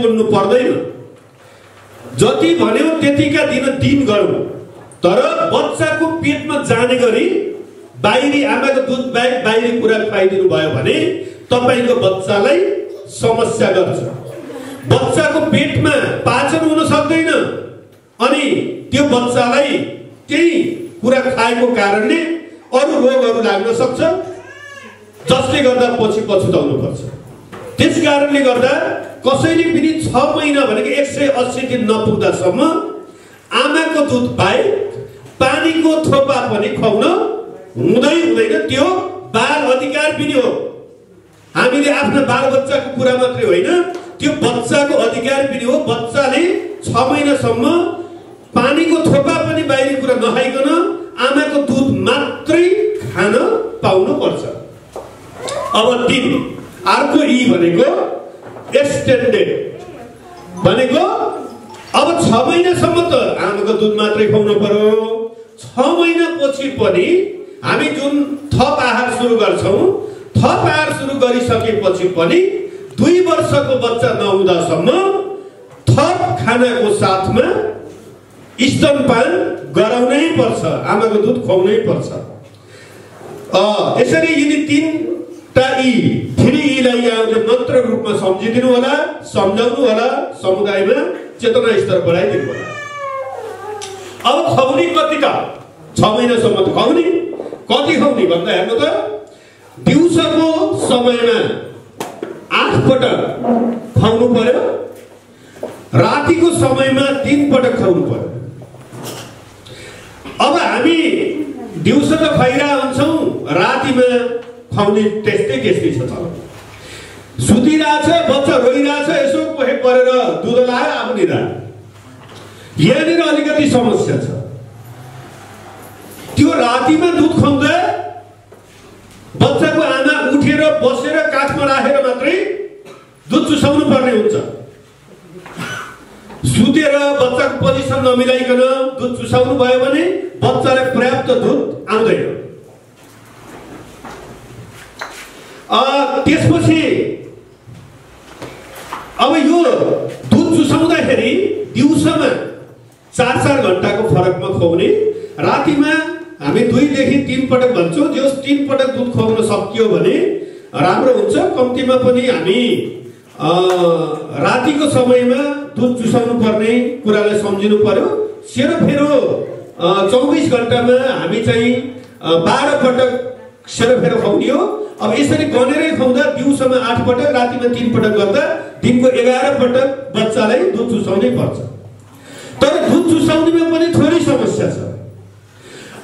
पोल्नु पर्दैन, जति भन्यो त्यतिका दिन गरौँ, तर बच्चाको पेटमा जाने गरी बाहिरी आमाको दुध बाहेक बाहिरी कुरा खुवाइदिनु भयो भने तपाईको बच्चालाई समस्या गर्छ। बच्चाको पेटमा पाचन हुन सक्दैन अनि त्यो बच्चालाई त्यही कुरा खाएको कारणले अरू रोगहरू लाग्न सक्छ, जसले गर्दा पछि पछुताउनु पर्छ। त्यसकारणले गर्दा कसैले पनि 6 महिना भनेको 180 दिन नपुग्दासम्म आमाको दुध बाहेक पानीको थोपा पनि खुवाउन हुँदैन। त्यो बाल अधिकार पनि हो। हामीले आफ्ना बालबच्चाको कुरा मात्रै होइन, त्यो बच्चाको अधिकार पनि हो। बच्चाले 6 महिनासम्म पानीको थोपा पनि बाहिरी कुरा नखाइकन आमाको दुध मात्रै खान पाउनु पर्छ। अब 3 अर्को ई भनेको एक्सटेन्डेड भनेको अब 6 महिनासम्म त आमाको दुध मात्रै खुवाउनु पर्यो। 6 महिनापछि पनि हामी जुन थप आहार सुरु गर्छौं, थप आहार सुरु गरिसकेपछि पनि 2 वर्षको बच्चा नहुँदासम्म थप खानाको साथमा स्तनपान गराउनै पर्छ, आमाको दुध खुवाउनै पर्छ। यसरी यिनी 3टा ई 3 ई लाई यहाँले मन्त्र रूपमा सम्झिदिनु होला, सम्झाउनु होला, समुदायमा चेतना स्तर बढाइदिनु होला। अब खुवाउने कति त 6 महिनासम्म त खुवाउने, कति खुवाउने भन्दा हेर्नु त, दिउँसोको समयमा 8 पटक खुवाउनु पर्यो, रातिको समयमा 3 पटक खुवाउनु पर्यो। अब हामी दिउँसो त खुवाइरहेको हुन्छौँ, रातिमा खुवाउने त्यस्तै छ। त सुतिरहेछ, बच्चा रोइरहेछ, यसो कोही परेर दुध लायो आफू निरा, यहाँनिर अलिकति समस्या छ। त्यो रातिमा दुध खुवाउँदा बच्चाको आमा उठेर बसेर काखमा राखेर मात्रै दुध चुसाउनु पर्ने हुन्छ। सुतेर बच्चाको पोजिसन नमिलाइकन दुध चुसाउनु भयो भने बच्चालाई पर्याप्त दुध आउँदैन। त्यसपछि अब यो दुध चुसाउँदाखेरि दिउँसोमा 4-4 घण्टाको फरकमा खुवाउने, रातिमा हामी 2 देखि 3 पटक भन्छौँ। जो 3 पटक दुध खुवाउन सकियो भने राम्रो हुन्छ। कम्तीमा पनि हामी रातिको समयमा दुध चुसाउनु पर्ने कुरालाई सम्झिनु पर्यो। सेरोफेरो 24 घण्टामा हामी चाहिँ 12 पटक सेरोफेरो खुवाउने हो। अब यसरी गनेरै खुवाउँदा दिउँसोमा 8 पटक, रातिमा 3 पटक गर्दा दिनको 11 पटक बच्चालाई दुध चुसाउनै पर्छ। तर दुध चुसाउनेमा पनि थोरै समस्या छ।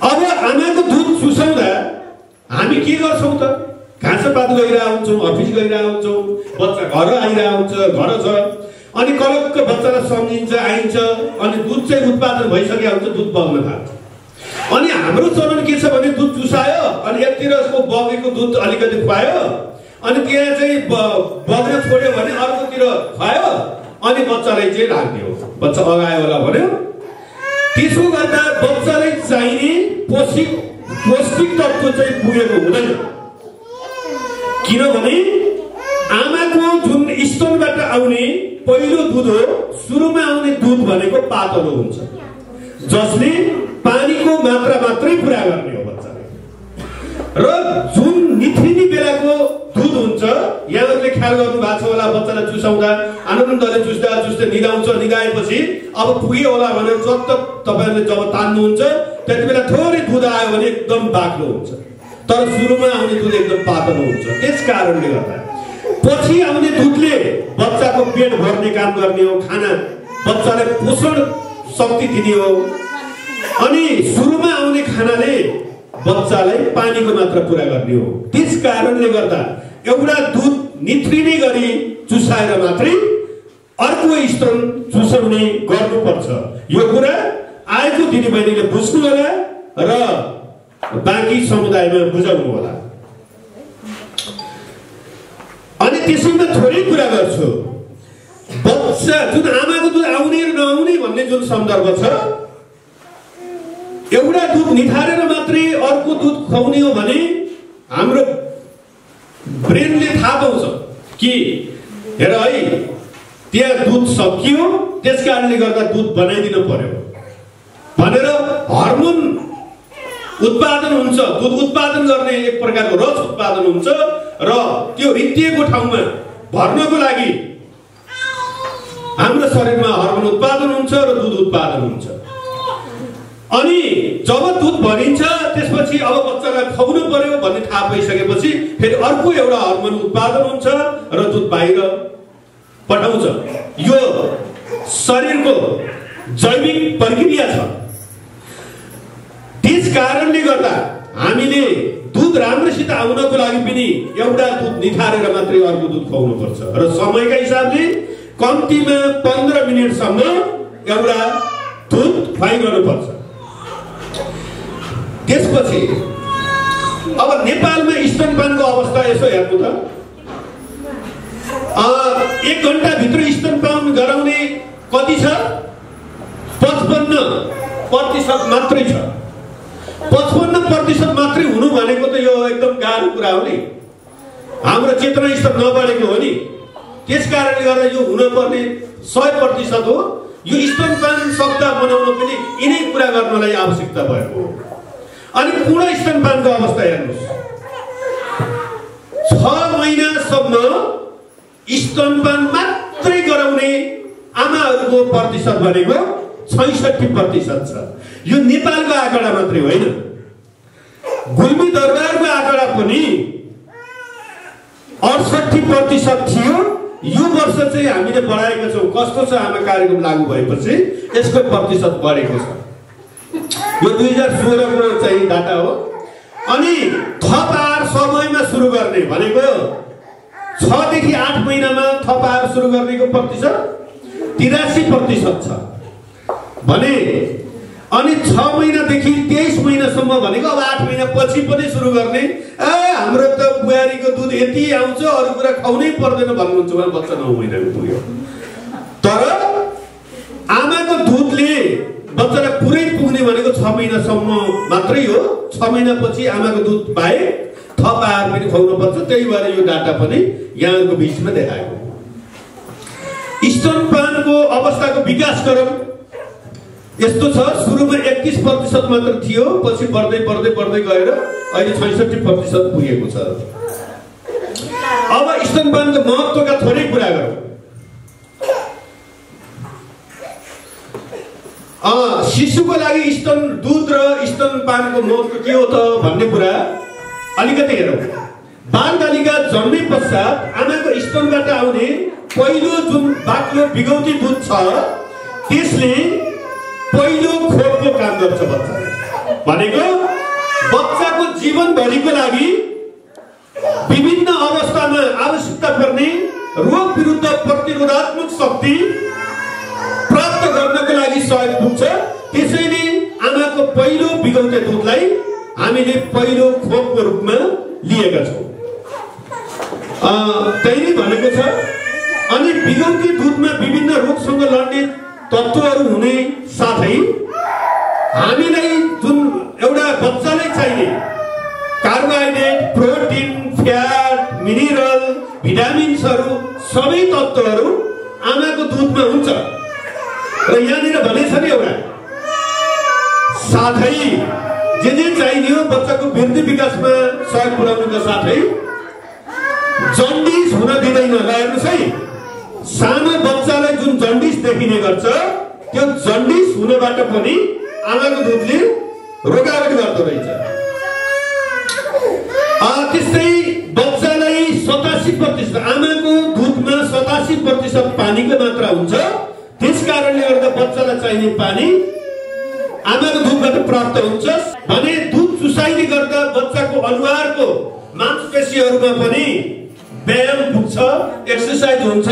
अब आमाको दुध चुसाउँदा हामी के गर्छौँ त? घाँसपात गइरहेको हुन्छौँ, अफिस गइरहेको हुन्छौँ, बच्चा घर आइरहेको हुन्छ, घर छ, अनि कलक्क बच्चालाई सम्झिन्छ, आइन्छ, अनि दुध चाहिँ उत्पादन भइसकेको हुन्छ, दुध बग्न थाल्छ। अनि हाम्रो चलन के छ भने दुध चुसायो, अनि एकतिर उसको बगेको दुध अलिकति खुवायो, अनि त्यहाँ चाहिँ बग्न छोड्यो भने अर्कोतिर खुवायो, अनि बच्चालाई चाहिँ राखिदियो, बच्चा अगायो होला भन्यो। त्यसो गर्दा बच्चालाई चाहिने पौष्टिक तत्त्व चाहिँ पुगेको हुँदैन। किनभने आमाको जुन स्तनबाट आउने पहिलो दुध हो, सुरुमा आउने दुध भनेको पातलो हुन्छ, जसले पानीको मात्रा मात्रै पुरा गर्ने हो बच्चाले। र जुन निथ्रिने बेलाको दुध हुन्छ, यहाँहरूले ख्याल गर्नु भएको छ होला, बच्चालाई चुसाउँदा आनन्दले चुस्दै निदाउँछ, निदाएपछि अब पुग्यो होला भनेर जब तपाईहरुले जब तान्नुहुन्छ त्यति बेला थोरै दुध आयो भने एकदम बाक्लो हुन्छ, तर सुरुमा आउने दुध एकदम पातलो हुन्छ। त्यसकारणले गर्दा पछि आउने दुधले बच्चाको पेट भर्ने काम गर्ने हो, खाना बच्चालाई पोषण शक्ति दिने हो, अनि सुरुमा आउने खानाले बच्चालाई पानीको मात्रा पूरा गर्ने हो। त्यसकारणले गर्दा एउटा दुध निथ्रिने गरी चुसाएर मात्रै अर्को स्तन चुसाउने गर्नुपर्छ। यो कुरा आएको दिदीबहिनीले बुझ्नु होला र बाँकी समुदायमा बुझाउनु होला। अनि त्यसैमा थोरै कुरा गर्छु, बच्चा जुन आमाको दुध आउने र नआउने भन्ने जुन सन्दर्भ छ, एउटा दुध निथारेर मात्रै अर्को दुध खुवाउने हो भने हाम्रो ब्रेनले थाहा पाउँछ कि हेर है त्यहाँ दुध सकियो, त्यसकारणले गर्दा दुध बनाइदिनु पर्यो भनेर हर्मोन उत्पादन हुन्छ। दुध उत्पादन गर्ने एक प्रकारको रस उत्पादन हुन्छ र त्यो रित्तिएको ठाउँमा भर्नको लागि हाम्रो शरीरमा हर्मोन उत्पादन हुन्छ र दुध उत्पादन हुन्छ। अनि जब दुध भरिन्छ त्यसपछि अब बच्चालाई खुवाउनु पर्यो भन्ने थाहा पाइसकेपछि फेरि अर्को एउटा हर्मोन उत्पादन हुन्छ र दुध बाहिर पठाउँछ। यो शरीरको जैविक प्रक्रिया छ। त्यस कारणले गर्दा हामीले दुध राम्रोसित आउनको लागि पनि एउटा दुध निथारेर मात्रै अर्को दुध खुवाउनु पर्छ र समयका हिसाबले कम्तीमा 15 मिनेटसम्म एउटा दुध खुवाइरहनु पर्छ। त्यसपछि अब नेपालमा स्तनपानको अवस्था यसो हेर्नु त, 1 घण्टाभित्र स्तनपान गराउने कति छ? 55% मात्रै छ। 55% मात्रै हुनु भनेको त यो एकदम गाह्रो कुरा हो नि। हाम्रो चेतना स्तर नबढेको हो नि। त्यसकारणले गर्दा यो हुनुपर्ने 100% हो। यो स्तनपान शब्द बनाउन पनि यिनै कुरा गर्नलाई आवश्यकता भएको हो। अनि पूर्ण स्तनपानको अवस्था हेर्नुहोस्, 6 महिनासम्म स्तनपान मात्रै गराउने आमाहरूको प्रतिशत भनेको 66% छ। यो नेपालको आँकडा मात्रै होइन, गुल्मी दरबारको आँकडा पनि 68% थियो। यो वर्ष चाहिँ हामीले बढाएका छौँ। कस्तो छ, आमा कार्यक्रम लागू भएपछि यसको प्रतिशत बढेको छ। यो 2016 को चाहिँ डाटा हो। अनि थप आहार समयमा सुरु गर्ने भनेको 6 देखि 8 महिनामा थप आहार सुरु गर्नेको प्रतिशत 83% छ भने, अनि 6 महिनादेखि 23 महिनासम्म भनेको अब 8 महिना पछि पनि सुरु गर्ने। हाम्रो त बुहारीको दुध यति आउँछ, अरू कुरा खुवाउनै पर्दैन भन्नुहुन्छ भने बच्चा 9 महिनाको पुग्यो। तर आमाको दुधले बच्चालाई पुरै पुग्ने भनेको 6 महिनासम्म मात्रै हो। 6 महिनापछि आमाको दुध बाहे थप आहार पनि खुवाउनु पर्छ। त्यही भएर यो डाटा पनि यहाँको बिचमा देखाएको। स्तनपानको अवस्थाको विकास क्रम यस्तो छ, सुरुमा 31% मात्र थियो, पछि बढ्दै बढ्दै बढ्दै गएर अहिले 66% पुगेको छ। अब स्तनपानको महत्त्वका थोरै कुरा गरौँ। शिशुको लागि स्तन दुध र स्तनपानको महत्त्व के हो त भन्ने कुरा अलिकति हेरौँ। बालबालिका जन्मे पश्चात आमाको स्तनबाट आउने पहिलो जुन बाक्लो बिगौती दुध छ त्यसले पहिलो खोपको काम गर्छ। बच्चा भनेको बच्चाको जीवनभरिको लागि विभिन्न अवस्थामा आवश्यकता पर्ने रोग विरुद्ध प्रतिरोधात्मक शक्ति प्राप्त गर्नको लागि सहयोग पुग्छ। त्यसैले आमाको पहिलो बिगौते दुधलाई हामीले पहिलो खोपको रूपमा लिएका छौँ। त्यही नै भनेको छ। अनि बिगौती दुधमा विभिन्न रोगसँग लड्ने तत्त्वहरू हुने साथै हामीलाई जुन एउटा बच्चालाई चाहिने कार्बोहाइड्रेट, प्रोटिन, फ्याट, मिनरल, भिटामिन्सहरू सबै तत्त्वहरू आमाको दुधमा हुन्छ। र यहाँनिर भनेछ नि एउटा साथै जे चाहिने हो बच्चाको वृद्धि विकासमा सहयोग पुर्याउनुका साथै जन्डिस हुन दिँदैन। हेर्नुहोस् है, सानो बच्चालाई जुन जन्डिस देखिने गर्छ त्यो जन्डिस हुनबाट पनि आमाको दुधले रोकावट गर्दो रहेछ। त्यस्तै बच्चालाई 87% आमाको दुधमा 87% पानीको मात्रा हुन्छ। त्यस कारणले गर्दा बच्चालाई चाहिने पानी आमाको दुधबाट प्राप्त हुन्छ भने दुध चुसाइले गर्दा बच्चाको अनुहारको मांसपेशीहरूमा पनि व्यायाम पुग्छ, एक्सरसाइज हुन्छ।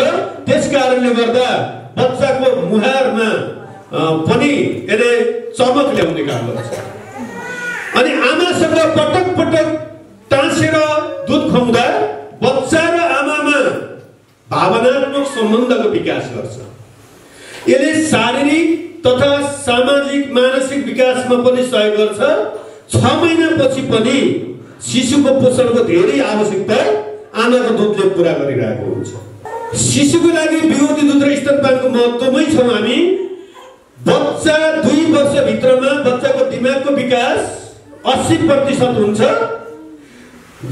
त्यस कारणले गर्दा बच्चाको मुहारमा पनि यसले चमक ल्याउने काम गर्छ। अनि आमासँग पटक पटक टाँसेर दुध खुवाउँदा बच्चा र आमामा भावनात्मक सम्बन्धको विकास गर्छ। यसले शारीरिक तथा सामाजिक मानसिक विकासमा पनि सहयोग गर्छ। 6 महिनापछि पनि शिशुको पोषणको धेरै आवश्यकता आमाको दुधले पुरा गरिरहेको हुन्छ। शिशुको लागि बिगौती दुध र स्तनपानको महत्त्वमै छौँ हामी। बच्चा 2 वर्षभित्रमा बच्चाको दिमागको विकास 80% हुन्छ,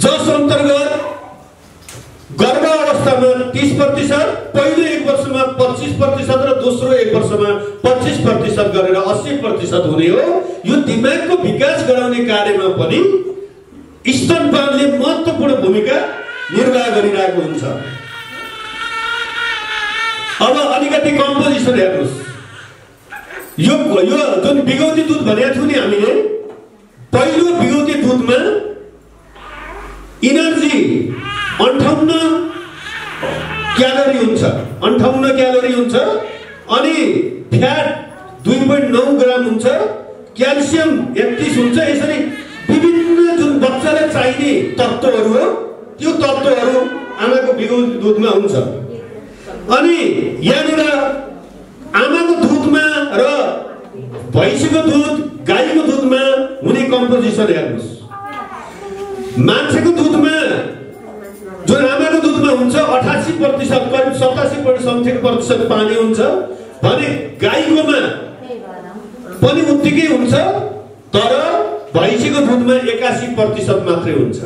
जस अन्तर्गत गर्भ अवस्थामा 30%, पहिलो 1 वर्षमा 25% र दोस्रो 1 वर्षमा 25% गरेर 80% हुने हो। यो दिमागको विकास गराउने कार्यमा पनि स्तनपानले महत्त्वपूर्ण भूमिका निर्वाह गरिरहेको हुन्छ। अब अलिकति कम्पोजिसन हेर्नुहोस्। यो जुन बिगौती दुध भनेको छु नि हामीले, पहिलो बिगौती दुधमा इनर्जी 58 क्यालोरी हुन्छ, 58 क्यालोरी हुन्छ, अनि फ्याट 2.9 ग्राम हुन्छ, क्याल्सियम 31 हुन्छ। यसरी विभिन्न जुन बच्चालाई चाहिने तत्त्वहरू हो त्यो तत्त्वहरू आमाको बिगौती दुधमा हुन्छ। अनि यहाँनिर आमाको दुधमा र भैँसीको दुध, गाईको दुधमा हुने कम्पोजिसन हेर्नुहोस्। मान्छेको दुधमा जुन आमाको दुधमा हुन्छ 88%, करिब 87% पानी हुन्छ भने गाईकोमा पनि उत्तिकै हुन्छ, तर भैँसीको दुधमा 81% मात्रै हुन्छ।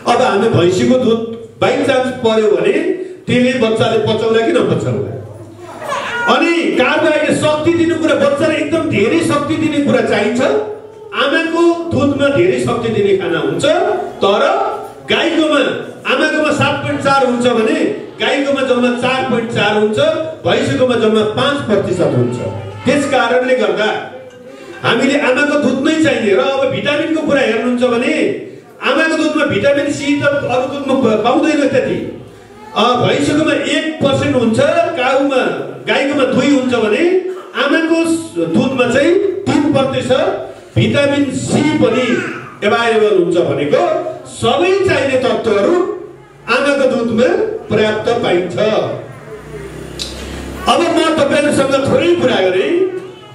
अब हामी भैँसीको दुध बाइ चान्स पर्यो भने त्यसले बच्चाले पचाउला कि नपचाउला। अनि कार्बोहाइड्रेट शक्ति दिने कुरा, बच्चालाई एकदम धेरै शक्ति दिने कुरा चाहिन्छ। आमाको दुधमा धेरै शक्ति दिने खाना हुन्छ, तर गाईकोमा आमाकोमा 7.4 हुन्छ भने गाईकोमा जम्मा 4.4 हुन्छ, भैँसीकोमा जम्मा 5% हुन्छ। त्यस कारणले गर्दा हामीले आमाको दुध नै चाहिने। र अब भिटामिनको कुरा हेर्नुहुन्छ भने आमाको दुधमा भिटामिन सी त अरू दुधमा पाउँदैन त्यति। भैँसीकोमा 1% हुन्छ, गाईकोमा 2 हुन्छ भने आमाको दुधमा चाहिँ 3% भिटामिन सी पनि एभाइलेबल हुन्छ। भनेको सबै चाहिने तत्त्वहरू आमाको दुधमा पर्याप्त पाइन्छ। अब म तपाईहरुसँग थोरै कुरा गरेँ।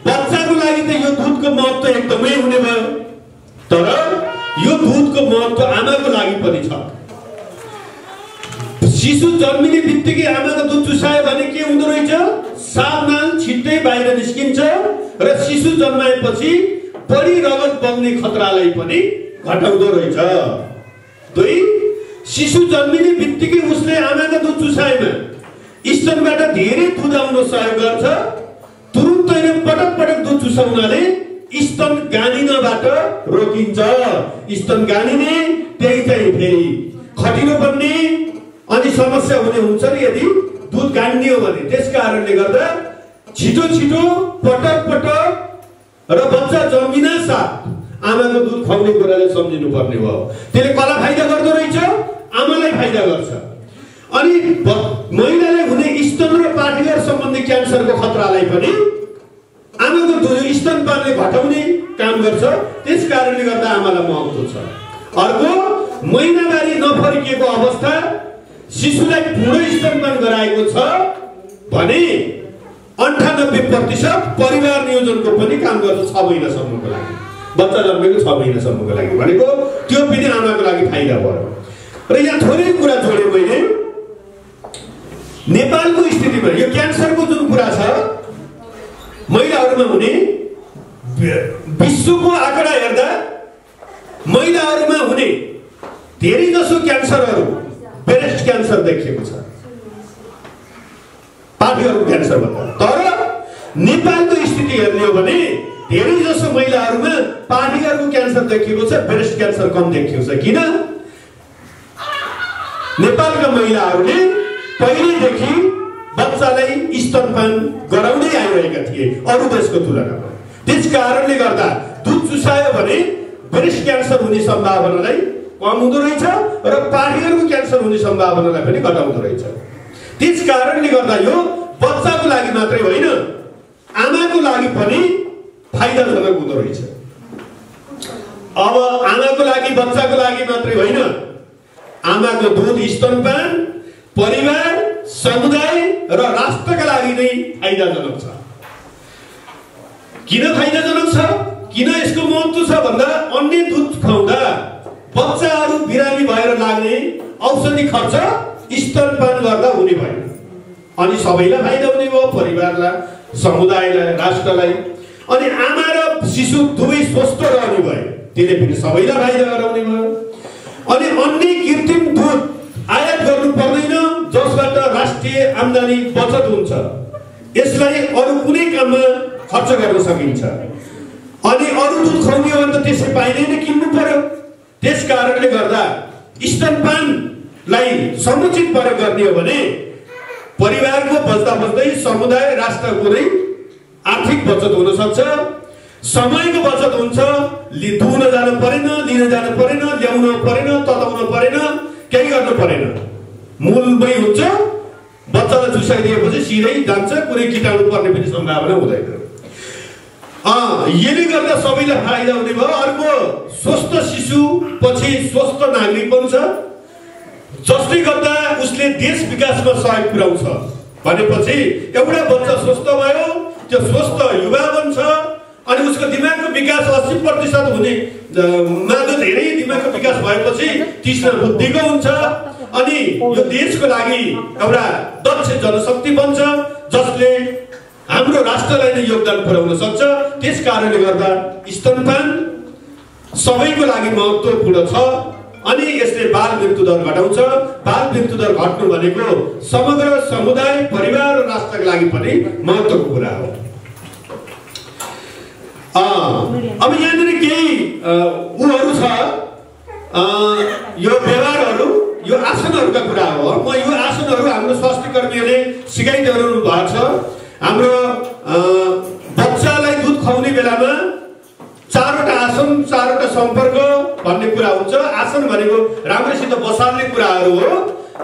बच्चाको लागि त यो दुधको महत्त्व एकदमै हुने भयो, तर यो दुधको महत्त्व आमाको लागि पनि छ। शिशु जन्मिने बित्तिकै आमाको दुध चुसायो भने के हुँदो रहेछ? सावनाल छिट्टै बाहिर निस्किन्छ र शिशु जन्माएपछि बढी रगत बग्ने खतरालाई पनि घटाउँदो रहेछ। 2, शिशु जन्मिने बित्तिकै उसले आमाको दुध चुसाएमा स्तनबाट धेरै दुध आउन सहयोग गर्छ। तुरुन्तै पटक पटक दुध चुसाउनाले स्तन गानिनबाट रोकिन्छ। स्तन गानिने त्यही चाहिँ फेरि खटिलो बन्ने अनि समस्या हुने हुन्छ नि यदि दुध गान्ने हो भने। त्यस कारणले गर्दा छिटो छिटो पटक पटक र बच्चा जन्मिन साथ आमाको दुध खुवाउने कुरालाई सम्झिनु पर्ने हो। त्यसले कसलाई फाइदा गर्दो रहेछ? आमालाई फाइदा गर्छ। अनि महिलालाई हुने स्तन र पाठेघर सम्बन्धी क्यान्सरको खतरालाई पनि आमाको दुध स्तनपानले घटाउने काम गर्छ। त्यस कारणले गर्दा आमालाई महत्त्व छ। अर्को, महिनावारी नफर्किएको अवस्था शिशुलाई पूर्ण स्तनपान गराएको छ भने 98% परिवार नियोजनको पनि काम गर्छ 6 महिनासम्मको लागि। बच्चा जन्मेको 6 महिनासम्मको लागि भनेको त्यो पनि आमाको लागि फाइदा भयो। र यहाँ थोरै कुरा जोडेँ मैले। नेपालको स्थितिमा यो क्यान्सरको जुन कुरा छ महिलाहरूमा हुने, विश्वको आँकडा हेर्दा महिलाहरूमा हुने धेरै जसो क्यान्सरहरू ब्रेस्ट क्यान्सर देखिएको छ, पाठेघरको क्यान्सर भन्दा। तर नेपालको स्थिति हेर्ने हो भने धेरै जसो महिलाहरूमा पाठेघरको क्यान्सर देखिएको छ, ब्रेस्ट क्यान्सर कम देखिएको छ। किन? नेपालका महिलाहरूले पहिलेदेखि बच्चालाई स्तनपान गराउँदै आइरहेका थिए अरू देशको तुलनामा। त्यस कारणले गर्दा दुध चुसायो भने ब्रेस्ट क्यान्सर हुने सम्भावनालाई कम हुँदो रहेछ र पाठेघरको क्यान्सर हुने सम्भावनालाई पनि घटाउँदो रहेछ। त्यस कारणले गर्दा यो बच्चाको लागि मात्रै होइन, आमाको लागि पनि फाइदाजनक हुँदो रहेछ। अब आमाको लागि, बच्चाको लागि मात्रै होइन, आमाको दुध स्तनपान परिवार, समुदाय र राष्ट्रका लागि नै फाइदाजनक छ। किन फाइदाजनक छ? किन यसको महत्त्व छ भन्दा अन्य दुध खुवाउँदा बच्चाहरू बिरामी भएर लाग्ने औषधि खर्च स्तनपान गर्दा हुने भयो। अनि सबैलाई फाइदा हुने भयो, परिवारलाई, समुदायलाई, राष्ट्रलाई। अनि आमा र शिशु दुवै स्वस्थ रहने भयो, त्यसले पनि सबैलाई फाइदा गराउने भयो। अनि अन्य कृत्रिम दुध आयात गर्नु पर्दैन जसबाट राष्ट्रिय आम्दानी बचत हुन्छ, यसलाई अरू कुनै काममा खर्च गर्न सकिन्छ। अनि अरू दुध खुवाउने हो भने त त्यसै पाइँदैन, किन्नु पर्यो। त्यस कारणले गर्दा स्तनपानलाई समुचित प्रयोग गर्ने हो भने परिवारको बच्दा बच्दै समुदाय, राष्ट्रको नै आर्थिक बचत हुन सक्छ, समयको बचत हुन्छ। दुहुन जानु परेन, लिन जानु परेन, ल्याउन परेन, तताउन परेन, केही गर्नु परेन, मूलमै हुन्छ। बच्चालाई चुसाइदिएपछि सिधै जान्छ, कुनै कीटाणु पर्ने पनि सम्भावना हुँदैन। यसले गर्दा सबैलाई फाइदा हुने भयो। अर्को, स्वस्थ शिशु पछि स्वस्थ नागरिक बन्छ, जसले गर्दा उसले देश विकासमा सहयोग पुर्याउँछ। भनेपछि एउटा बच्चा स्वस्थ भयो, त्यो स्वस्थ युवा बन्छ, अनि उसको दिमागको विकास 80% हुने माधो धेरै दिमागको विकास भएपछि तीक्ष्ण बुद्धिको हुन्छ। अनि यो देशको लागि एउटा दक्ष जनशक्ति बन्छ, जसले हाम्रो राष्ट्रलाई नै योगदान पुर्याउन सक्छ। त्यस कारणले गर्दा स्तनपान सबैको लागि महत्त्वपूर्ण छ। अनि यसले बाल मृत्यु दर घटाउँछ। बाल मृत्यु दर घट्नु भनेको समग्र समुदाय, परिवार र राष्ट्रको लागि पनि महत्त्वको कुरा हो। अब यहाँनिर केही उहरू छ, यो व्यवहारहरू, यो आसनहरूका कुरा हो। म यो आसनहरू हाम्रो स्वास्थ्य कर्मीहरूले सिकाइदिनु भएको छ। हाम्रो बच्चालाई दुध खुवाउने बेलामा 4वटा आसन, 4वटा सम्पर्क भन्ने कुरा हुन्छ। आसन भनेको राम्रोसित बसाल्ने कुराहरू हो।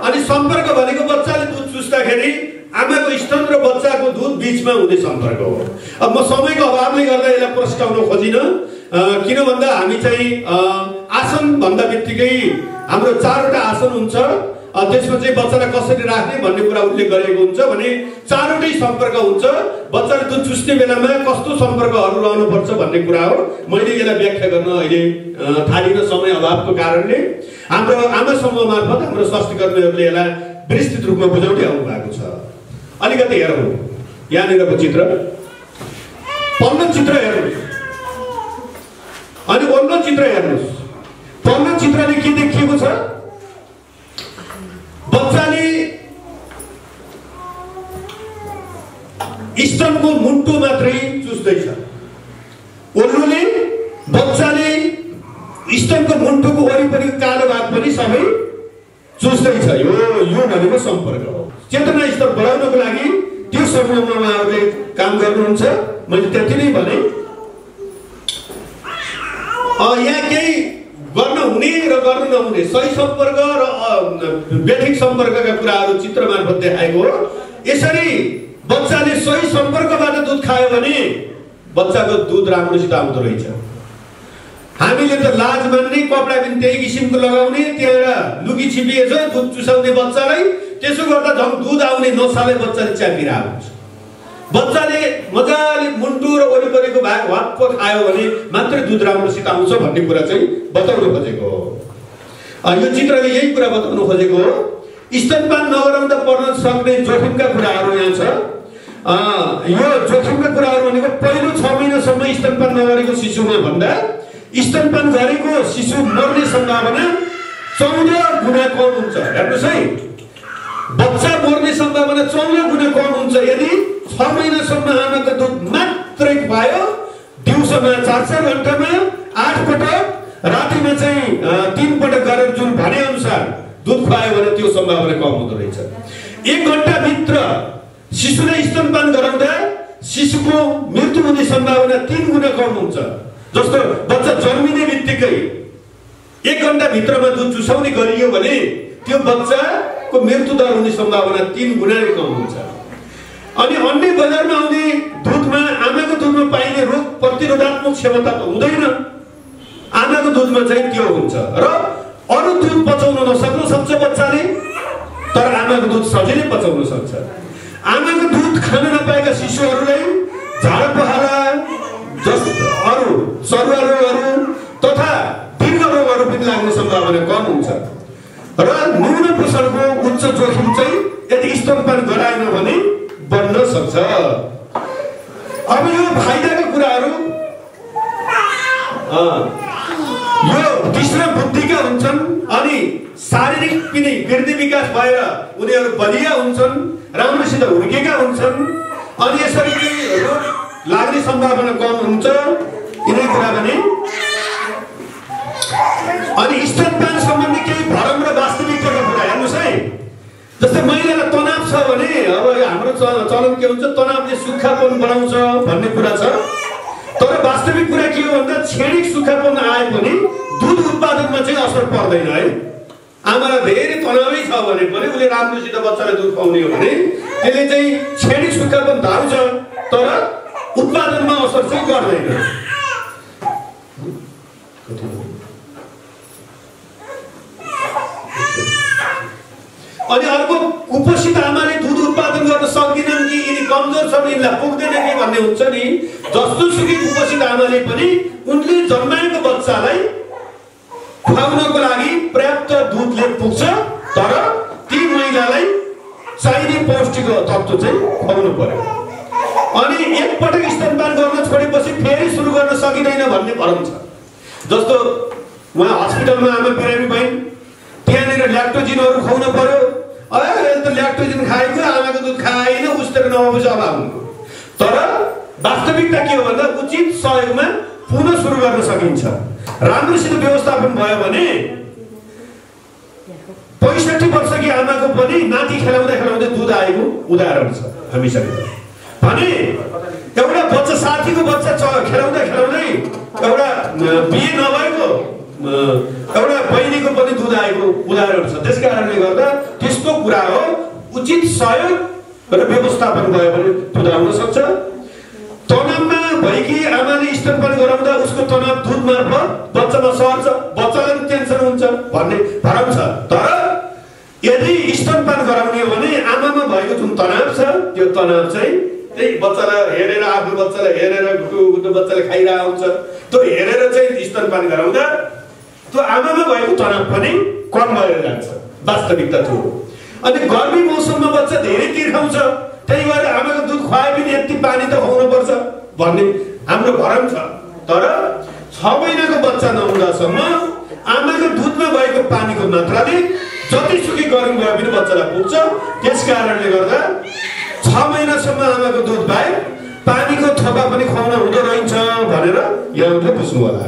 अनि सम्पर्क भनेको बच्चाले दुध चुस्दाखेरि आमाको स्तन र बच्चाको दुध बीचमा हुने सम्पर्क हो। अब म समयको अभावले गर्दा यसलाई प्रस्ताउन खोजिनँ, किन भन्दा हामी चाहिँ आसन भन्दा बित्तिकै हाम्रो 4वटा आसन हुन्छ, त्यसमा चाहिँ बच्चालाई कसरी राख्ने भन्ने कुरा उल्लेख गरिएको हुन्छ। भने 4वटै सम्पर्क हुन्छ। बच्चाले दुध चुस्ने बेलामा कस्तो सम्पर्कहरू रहनुपर्छ भन्ने कुरा हो। मैले यसलाई व्याख्या गर्न अहिले थालिन, समय अभावको कारणले। हाम्रो आमा समूह मार्फत हाम्रो स्वास्थ्य कर्मीहरूले यसलाई विस्तृत रूपमा बुझाउँदै आउनु भएको छ। अलिकति हेरौँ यहाँनिरको चित्र, पल्लो चित्र हेर्नुहोस्, अनि वल्लो चित्र हेर्नुहोस्। पल्लो चित्रले के देखिएको छ? बच्चाले स्तनको मुन्टो मात्रै चुस्दैछ। वल्लोले बच्चाले स्तनको मुन्टोको वरिपरिको कालो भाग पनि सबै चुस्दैछ। यो भनेको सम्पर्क हो। चेतना स्तर बढाउनको लागि त्यो समूहमा उहाँहरूले काम गर्नुहुन्छ। मैले त्यति नै भने। यहाँ केही गर्न हुने र गर्न नहुने, सही सम्पर्क र बेठिक सम्पर्कका कुराहरू चित्र मार्फत देखाएको हो। यसरी बच्चाले सही सम्पर्कबाट दुध खायो भने बच्चाको दुध राम्रोसित आउँदो रहेछ। हामीले त लाज मान्ने, कपडा पनि त्यही किसिमको लगाउने, त्यहाँ लुकी छिपी यसो दुध चुसाउने बच्चालाई, त्यसो गर्दा झन् दुध आउने नसाले बच्चाले च्यापिरहेको हुन्छ। बच्चाले मजाले मुन्टु र वरिपरिको भाग वाप्प खायो भने मात्रै दुध राम्रोसित आउँछ भन्ने कुरा चाहिँ बताउन खोजेको हो। यो चित्रले यही कुरा बताउन खोजेको हो। स्तनपान नगराउँदा पर्न सक्ने जोखिमका कुराहरू यहाँ छ। यो जोखिमका कुराहरू भनेको पहिलो 6 महिनासम्म स्तनपान नगरेको शिशुमा भन्दा स्तनपान गरेको शिशु मर्ने सम्भावना 14 गुणा कम हुन्छ। हेर्नुहोस् है, बच्चा मर्ने सम्भावना 14 गुणा कम हुन्छ यदि 6 महिनासम्म आमाको दुध मात्रै खुवायो। दिउँसोमा 4-4 घण्टामा 8 पटक, रातिमा चाहिँ 3 पटक गरेर जुन भने अनुसार दुध खुवायो भने त्यो सम्भावना कम हुँदो रहेछ। 1 घण्टाभित्र शिशुलाई स्तनपान गराउँदा शिशुको मृत्यु हुने सम्भावना 3 गुणा कम हुन्छ। जस्तो बच्चा जन्मिने बित्तिकै 1 घण्टाभित्रमा दुध चुसाउने गरियो भने त्यो बच्चाको मृत्यु दर हुने सम्भावना 3 गुणा कम हुन्छ। अनि अन्य बजारमा आउने दुधमा, आमाको दुधमा पाइने रोग प्रतिरोधात्मक क्षमता त हुँदैन, आमाको दुधमा चाहिँ त्यो हुन्छ। र अरू दुध पचाउन नसक्न सक्छ बच्चाले, तर आमाको दुध सजिलै पचाउन सक्छ। आमाको दुध खान नपाएका शिशुहरूलाई झाडा पखाला जस्तो अरू सरुवा रोगहरू तथा दीर्घ रोगहरू पनि लाग्ने सम्भावना कम हुन्छ। र न्यून पोषणको उच्च जोखिम चाहिँ यदि स्तनपान गराएन भने अब यो फाइदाका कुराहरू यो तीक्ष्ण बुद्धिका हुन्छन् अनि शारीरिक पनि वृद्धि विकास भएर उनीहरू बलिया हुन्छन्, राम्रोसित हुर्केका हुन्छन् अनि यसरी चाहिँ रोग लाग्ने सम्भावना कम हुन्छ। यिनै कुरा भने अनि स्तनपान सम्बन्धी केही भरम र वास्तविकताको कुरा हेर्नुहोस् है। जस्तै महिलालाई तनाव छ भने अब हाम्रो चलन के हुन्छ, तनावले सुक्खापन बनाउँछ भन्ने कुरा छ। तर वास्तविक कुरा के हो भन्दा क्षणिक सुक्खापन आए पनि दुध उत्पादनमा चाहिँ असर पर्दैन है। आमालाई धेरै तनावै छ भने पनि उसले राम्रोसित बच्चालाई दुध खुवाउने हो भने त्यसले चाहिँ क्षणिक सुक्खापन धाउँछ तर उत्पादनमा असर चाहिँ गर्दैन। अनि अर्को कुपोषित आमाले दुध उत्पादन गर्न सक्दिनन् कि यिनी कमजोर छन्, यिनलाई पुग्दैन कि भन्ने हुन्छ नि। जस्तो सुकै कुपोषित आमाले पनि उनले जन्माएको बच्चालाई खुवाउनको लागि पर्याप्त दुधले पुग्छ तर ती महिलालाई चाहिने पौष्टिक तत्त्व चाहिँ खुवाउनु पर्यो। अनि एकपटक स्तनपान गर्न छोडेपछि फेरि सुरु गर्न सकिँदैन भन्ने भरम छ। जस्तो उहाँ हस्पिटलमा आमा बिरामी भइन्, त्यहाँनिर ल्याक्टोजिनहरू खुवाउनु पर्यो। अहिले त ल्याक्टोजिन खाएको आमाको दुध खाएन उस्तेर नभएपछि अभाव हुनु। तर वास्तविकता के हो भन्दा उचित सहयोगमा पुनः सुरु गर्न सकिन्छ। राम्रोसित व्यवस्थापन भयो भने 65 वर्षकी आमाको पनि नाति खेलाउँदै खेलाउँदै दुध आएको उदाहरण छ हामीसँग। भने एउटा बच्चा साथीको बच्चा खेलाउँदै खेलाउँदै एउटा बिहे नभएको एउटा बहिनीको पनि दुध आएको उदाहरण छ। त्यस कारणले गर्दा त्यसको कुरा हो उचित सहयोग र व्यवस्थापन भयो भने दुध आउन सक्छ। तनावमा भएकी आमाले स्तनपान गराउँदा उसको तनाव दुध मार्फत बच्चामा सर्छ, बच्चालाई पनि टेन्सन हुन्छ भन्ने भरम छ। तर यदि स्तनपान गराउने हो भने आमामा भएको जुन तनाव छ त्यो तनाव चाहिँ त्यही बच्चालाई हेरेर आफ्नो बच्चालाई हेरेर गुटु बच्चाले खाइरहेको हुन्छ त्यो हेरेर चाहिँ स्तनपान गराउँदा त्यो आमामा भएको तनाव पनि कम भएर जान्छ। वास्तविकता त्यो हो। अनि गर्मी मौसममा बच्चा धेरै तिर्खाउँछ, त्यही भएर आमाको दुध खुवाए पनि यति पानी त खुवाउनुपर्छ भन्ने हाम्रो भरम छ। तर 6 महिनाको बच्चा नहुँदासम्म आमाको दुधमा भएको पानीको मात्राले जतिसुकै गर्मी भए पनि बच्चालाई पुग्छ। त्यस कारणले गर्दा 6 महिनासम्म आमाको दुध बाहेक पानीको थोपा पनि खुवाउन हुँदो रहेछ भनेर यहाँले बुझ्नु होला।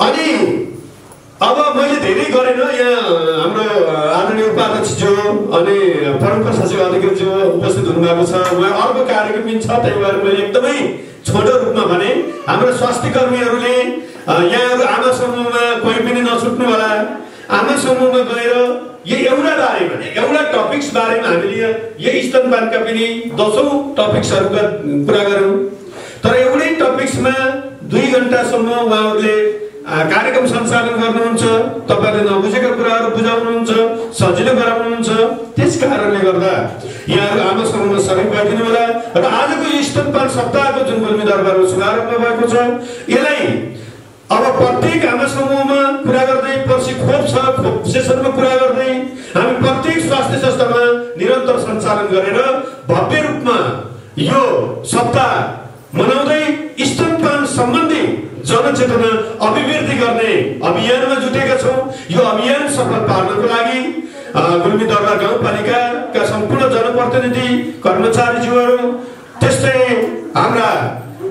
अनि अब मैले धेरै गरेन, यहाँ हाम्रो आदरणीय उपाध्यक्षज्यू अनि परम्परा सचिव अधिकृतज्यू उपस्थित हुनुभएको छ। उहाँ अर्को कार्यक्रम पनि छ, त्यही भएर मैले एकदमै छोटो रूपमा भने हाम्रो स्वास्थ्य कर्मीहरूले यहाँहरू आमा समूहमा कोही पनि नछुट्नु होला। आमा समूहमा गएर यो एउटा टपिक्स बारेमा हामीले यही स्तनपानका पनि 10औं टपिक्सहरूका कुरा गरौँ। तर एउटै टपिक्समा 2 घण्टासम्म उहाँहरूले कार्यक्रम सञ्चालन गर्नुहुन्छ, तपाईले नबुझेका कुराहरू बुझाउनुहुन्छ, सजिलो गराउनुहुन्छ। त्यस कारणले गर्दा यहाँहरू आमा समूहमा सहयोग गरिदिनु होला। र आजको यो स्तनपान सप्ताहको जुन गुल्मी दरबारमा शुभारम्भ भएको छ यसलाई अब प्रत्येक आमा समूहमा कुरा गर्दै पर्सि खोप छ, खोप सेसनमा कुरा गर्दै हामी प्रत्येक स्वास्थ्य संस्थामा निरन्तर सञ्चालन गरेर भव्य रूपमा यो सप्ताह मनाउँदै स्तनपान सम्बन्धी जनचेतना अभिवृद्धि गर्ने अभियानमा जुटेका छौँ। यो अभियान सफल पार्नको लागि गुल्मी दरबार गाउँपालिकाका सम्पूर्ण जनप्रतिनिधि कर्मचारीज्यूहरू, त्यस्तै हाम्रा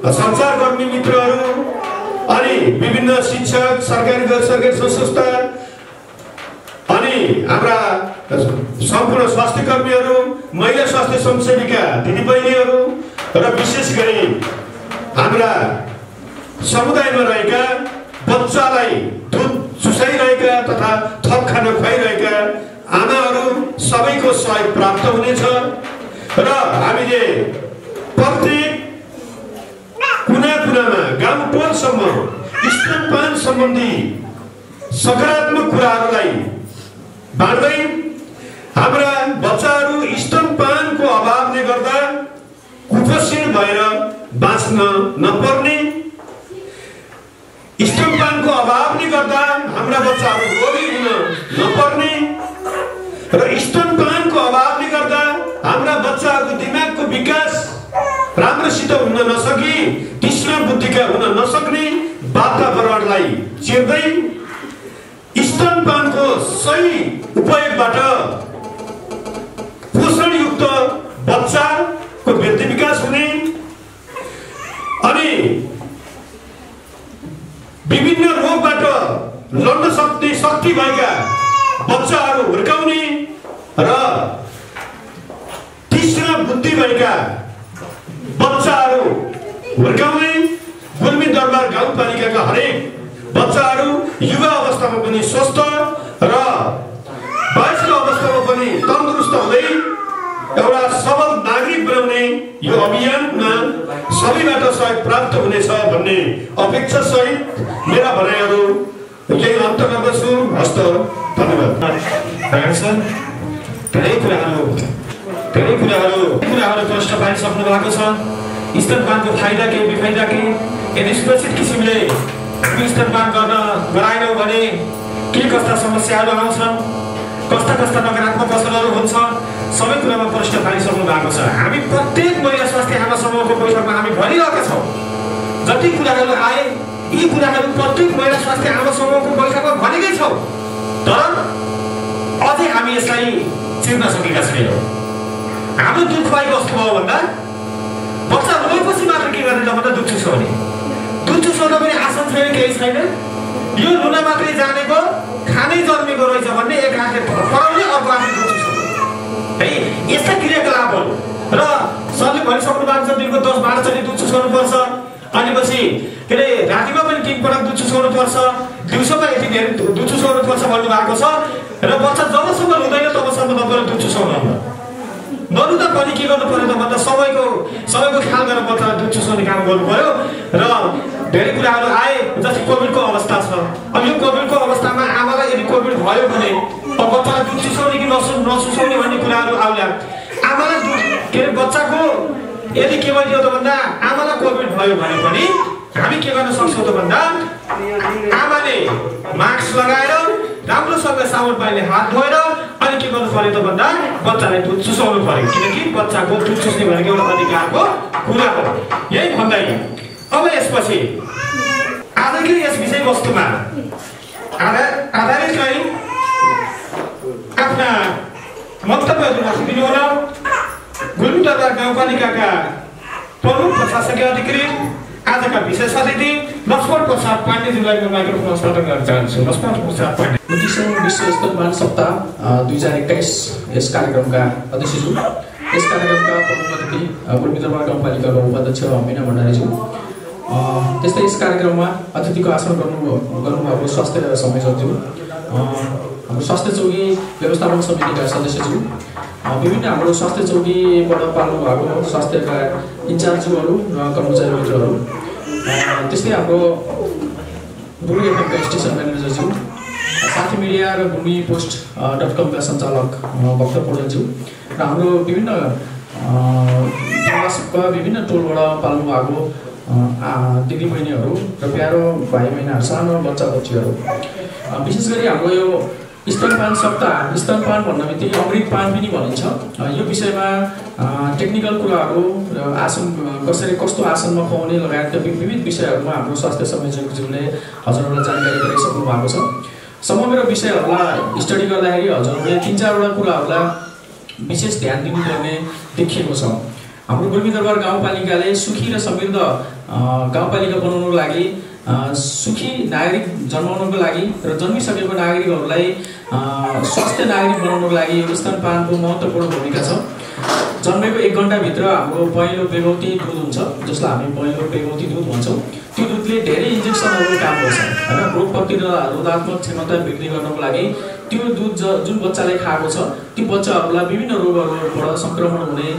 सञ्चारकर्मी मित्रहरू अनि विभिन्न शिक्षक, सरकारी गैर सरकारी संस्था अनि हाम्रा सम्पूर्ण स्वास्थ्य कर्मीहरू, महिला स्वास्थ्य स्वयंसेविका दिदीबहिनीहरू र विशेष गरी हाम्रा समुदायमा रहेका बच्चालाई दुध चुसाइरहेका तथा थप खाना खुवाइरहेका आमाहरू सबैको सहयोग प्राप्त हुनेछ। र हामीले प्रत्येक कुना-कुनामा गाउँ टोलसम्म स्तनपान सम्बन्धी सकारात्मक कुराहरूलाई बाँड्दै हाम्रा बच्चाहरू स्तनपानको अभावले गर्दा कुपोषित भएर बाँच्न नपर्ने, स्तनपानको अभावले गर्दा हाम्रा बच्चाहरू रोगी हुन नपर्ने र स्तनपानको अभावले गर्दा हाम्रा बच्चाहरूको दिमागको विकास राम्रोसित हुन नसकी तीक्ष्ण बुद्धिका हुन नसक्ने वातावरणलाई चिर्दै स्तनपानको सही उपयोगबाट पोषणयुक्त बच्चाको वृद्धि विकास हुने अनि विभिन्न रोगबाट लड्न सक्ने शक्ति भएका बच्चाहरू हुर्काउने र तीक्ष्ण बुद्धि भएका बच्चाहरू हुर्काउने गुल्मी दरबार गाउँपालिकाका हरेक बच्चाहरू युवा अवस्थामा पनि स्वस्थ र वयस्क अवस्थामा पनि तन्दुरुस्त हुँदै एउटा सबल नागरिक बनाउने यो अभियानमा सबैबाट सहयोग प्राप्त हुनेछ भन्ने अपेक्षा सहित मेरा भनाइहरू यही अन्त गर्दछु। हस्त धन्यवाद। धेरै कुराहरू प्रश्न पारिसक्नु भएको छ। स्तनपानको फाइदा के बेफाइदा के, यदि सुरक्षित किसिमले स्तनपान गराएनौँ भने के कस्ता समस्याहरू आउँछन्, कस्ता नकारात्मक असरहरू हुन्छ, सबै कुरामा प्रश्न पारिसक्नु भएको छ। हामी प्रत्येक महिला स्वास्थ्य आमा समूहको बैठकमा हामी भनिरहेका छौँ। जति कुराहरू आए यी कुराहरू प्रत्येक महिला स्वास्थ्य आमा समूहको बैठकमा भनेकै छौँ, तर अझै हामी यसलाई चिर्न सकेका छैनौँ। हाम्रो दुःख भएको कस्तो भयो भन्दा बच्चा रोएपछि मात्र के गर्ने त भन्दा दुध चुसाउने, दुध चुसाउन पनि आसन छैन, केही छैन। यो लुना मात्रै जानेको खानै जन्मेको रहेछ भन्ने एक हातले पराउने अर्को हातले दुध चुसाउने है, यस्ता क्रियाकलापहरू र सरले भनिसक्नु भएको छ दिनको 10-12 चोटि दुध चुसाउनु पर्छ, अनि पछि के अरे रातिमा पनि 3 पटक दुध चुसाउनु पर्छ, दिउँसोमा यति धेरै दुध चुसाउनु पर्छ भन्नु भएको छ। र बच्चा जबसम्म हुँदैन तबसम्म तपाईले दुध चुसाउनु नहुँदा पनि के गर्नु पर्यो त भन्दा सबैको ख्याल गरेर बच्चालाई दुध चुसाउने काम गर्नु पर्यो। र धेरै कुराहरू आए, जस्तै कोभिडको अवस्था छ। अब यो कोभिडको अवस्थामा आमालाई यदि कोभिड भयो भने बच्चालाई दुध चुसाउने कि नचुसाउने भन्ने कुराहरू आउला। आमालाई दुध के अरे बच्चाको यदि के भइदियो त भन्दा आमालाई कोभिड भयो भने पनि हामी के गर्न सक्छौँ त भन्दा आमाले मास्क लगाएर राम्रोसँग साबुन पानीले हात धोएर अनि के गर्नु पर्यो त भन्दा बच्चालाई दुध चुसाउनु पर्यो, किनकि बच्चाको दुध चुस्ने भनेको एउटा अधिकारको कुरा हो। यही भन्दै अब यसपछि आजकै यस विषयवस्तुमा आधारित रही आफ्ना मन्तव्यहरू राखिदिनु होला। गुल्मी दरबार गाउँपालिकाका प्रमुख प्रशासकीय अधिकृत आजका विशेष अतिथि लक्ष्मण प्रसाद पाण्डेज्यूलाई म माइक्रोफोन हस्तान्तरण गर्न चाहन्छु। लक्ष्मण प्रसाद पाण्डे 29औं विश्व स्तनपान सप्ताह 2021 यस कार्यक्रमका अध्यक्षज्यू, यस कार्यक्रमका प्रमुख अतिथि गुल्मी दरबार गाउँपालिकाका उपाध्यक्ष मीना भण्डारीज्यू, त्यस्तै यस कार्यक्रममा अतिथिको आसन गर्नुभएको स्वास्थ्य संयोजकज्यू, हाम्रो स्वास्थ्य चौकी व्यवस्थापन समितिका सदस्यज्यू, विभिन्न हाम्रो स्वास्थ्य चौकीबाट पाल्नु भएको स्वास्थ्यका इन्चार्जहरू र कर्मचारी मित्रहरू, त्यस्तै हाम्रो गुल्मी एफएमका स्टेसन म्यानेजरज्यू, साथी मिडिया र गुल्मी पोस्ट.com का सञ्चालक भक्त पौडेलज्यू र हाम्रो विभिन्न समाजका विभिन्न टोलबाट पाल्नु भएको दिदी बहिनीहरू र प्यारो भाइ बहिनीहरू, सानो बच्चा बच्चीहरू, विशेष गरी हाम्रो यो स्तनपान सप्ताह, स्तनपान भन्ने बित्तिकै अमृतपान पनि भनिन्छ। यो विषयमा टेक्निकल कुराहरू र आसन कसरी कस्तो आसनमा खुवाउने लगायतका विविध विषयहरूमा हाम्रो स्वास्थ्य संयोजकज्यूले हजुरहरूलाई जानकारी गराइसक्नु भएको छ। समग्र विषयहरूलाई स्टडी गर्दाखेरि हजुरहरूले 3-4वटा कुराहरूलाई विशेष ध्यान दिनुपर्ने देखिएको छ। हाम्रो गुल्मी दरबार गाउँपालिकाले सुखी र समृद्ध गाउँपालिका बनाउनको लागि, सुखी नागरिक जन्माउनको लागि र जन्मिसकेको नागरिकहरूलाई स्वास्थ्य नागरिक बनाउनको लागि स्तनपानको महत्त्वपूर्ण भूमिका छ। जन्मेको 1 घण्टाभित्र हाम्रो पहिलो बेगौती दुध हुन्छ, जसलाई हामी पहिलो बेगौती दुध भन्छौँ। त्यो दुधले धेरै इन्जेक्सनहरू काम गर्छ हैन, रोग प्रतिरोधात्मक क्षमता वृद्धि गर्नको लागि। त्यो दुध जुन बच्चाले खाएको छ त्यो बच्चाहरूलाई विभिन्न रोगहरूबाट संक्रमण हुने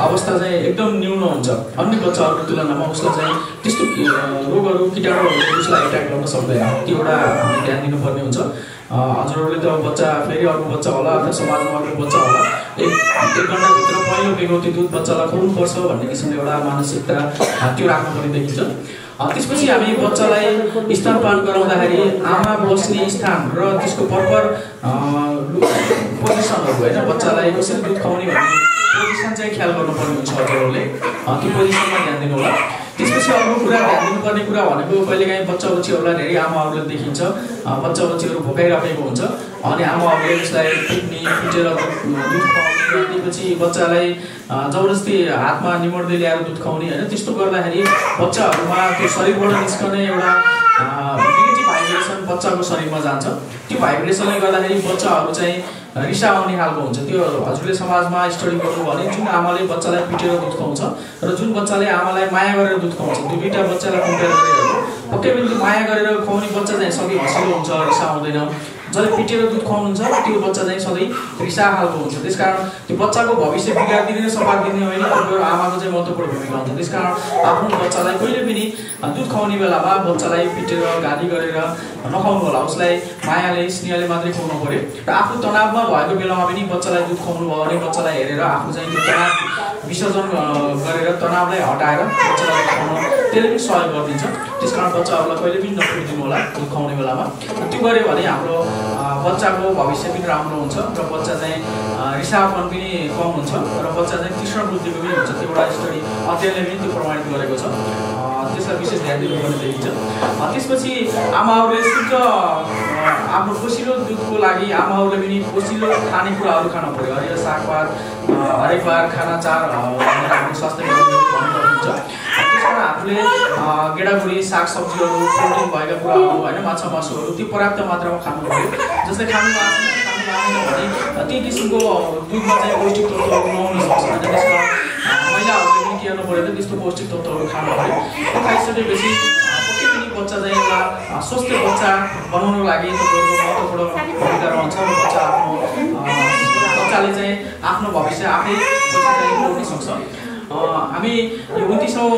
अवस्था चाहिँ एकदम न्यून हुन्छ। अन्य बच्चाहरूको तुलनामा उसलाई चाहिँ त्यस्तो रोगहरू कीटाणुहरूले उसलाई एट्याक गर्न सक्दैन। त्यो एउटा हामीले ध्यान दिनुपर्ने हुन्छ। हजुरहरूले त बच्चा फेरि अर्को बच्चा होला अथवा समाजमा अर्को बच्चा होला, एक घण्टाभित्र पहिलो बेगौती दुध बच्चालाई खुवाउनुपर्छ भन्ने किसिमले एउटा मानसिकता त्यो राख्नुपर्ने देखिन्छ। त्यसपछि हामी बच्चालाई स्तनपान गराउँदाखेरि आमा बस्ने स्थान र त्यसको प्रपर पोजिसनहरू होइन, बच्चालाई कसरी दुध खुवाउने भन्ने पोजिसन पोजिसन चाहिँ ख्याल गर्नुपर्ने हुन्छ हजुरहरूले त्यो पोजिसनमा ध्यान दिनु होला। त्यसपछि अर्को कुरा ध्यान दिनुपर्ने कुरा भनेको कहिलेकाहीँ बच्चा बच्चीहरूलाई धेरै आमाहरूले देखिन्छ बच्चा बच्चीहरू भोकाइराखेको हुन्छ अनि आमाहरूले उसलाई पिट्ने पिटेर दुध खुवाउने त्यसपछि बच्चालाई जबरजस्ती हातमा निमोड्दै ल्याएर दुध खुवाउने होइन त्यस्तो गर्दाखेरि बच्चाहरूमा त्यो शरीरबाट निस्कने एउटा नेगेटिभ भाइब्रेसन बच्चाको शरीरमा जान्छ। त्यो भाइब्रेसनले गर्दाखेरि बच्चाहरू चाहिँ रिसा आउने खालको हुन्छ। त्यो हजुरले समाजमा स्टडी गर्नु भने जुन आमाले बच्चालाई पिटेर दुध खुवाउँछ र जुन बच्चाले आमालाई माया गरेर दुध खुवाउँछ त्यो दुईवटा बच्चालाई कम्पेयर गरेर पक्कै पनि माया गरेर खुवाउने बच्चा चाहिँ सधैँ हँसिलो हुन्छ रिसा आउँदैन। जसले पिटेर दुध खुवाउनुहुन्छ त्यो बच्चा चाहिँ सधैँ रिसा खालको हुन्छ। त्यसकारण त्यो बच्चाको भविष्य बिगारिदिने र सपारिदिने होइन त्यो आमाको चाहिँ महत्त्वपूर्ण भूमिका हुन्छ। त्यसकारण आफ्नो बच्चालाई कहिले पनि दुध खुवाउने बेलामा बच्चालाई पिटेर गाली गरेर नखुवाउनु होला। उसलाई मायाले स्नेहले मात्रै खुवाउनु पर्यो र आफू तनावमा भएको बेलामा पनि बच्चालाई दुध खुवाउनु भयो भने बच्चालाई हेरेर आफू चाहिँ त्यो तनाव विसर्जन गरेर तनावलाई हटाएर बच्चालाई दुध खुवाउन त्यसले पनि सहयोग गरिदिन्छ। त्यसकारण बच्चाहरूलाई कहिले पनि नपिटिदिनु होला दुध खुवाउने बेलामा। त्यो गऱ्यो भने हाम्रो बच्चाको भविष्य पनि राम्रो हुन्छ र बच्चा चाहिँ रिसापन पनि कम हुन्छ र बच्चा चाहिँ तीक्ष्ण बुद्धिको पनि हुन्छ। त्यो एउटा स्टडी अध्ययनले पनि त्यो प्रमाणित गरेको छ। त्यसलाई विशेष ध्यान दिनुपर्ने देखिन्छ। त्यसपछि आमाहरूले शुद्ध आफ्नो पोसिलो दुधको लागि आमाहरूले पनि पोसिलो खानेकुराहरू खानु पऱ्यो। हरियो सागपात हरेक बार खाना चार हाम्रो स्वास्थ्य भन्नुहुन्छ। त्यसबाट आफूले गेडागुडी सागसब्जीहरू प्रोटिन भएका कुराहरू होइन माछा मासुहरू त्यो पर्याप्त मात्रामा खानु पऱ्यो। जस्तै खानु आएन भने त्यही किसिमको दुधमा चाहिँ पौष्टिक तत्त्वहरू नहुन सक्छ। त्यसमा महिलाहरूले पनि के गर्नु पऱ्यो त त्यस्तो पौष्टिक तत्त्वहरू खानु पऱ्यो। त्यो खाइसकेपछि पक्कै पनि बच्चा चाहिँ एउटा स्वस्थ बच्चा बनाउनको लागि तपाईँहरूको महत्त्वपूर्ण भूमिका रहन्छ र बच्चाले चाहिँ आफ्नो भविष्य आफै बच्चा चाहिँ बनाउन सक्छ। हामी यो 29औं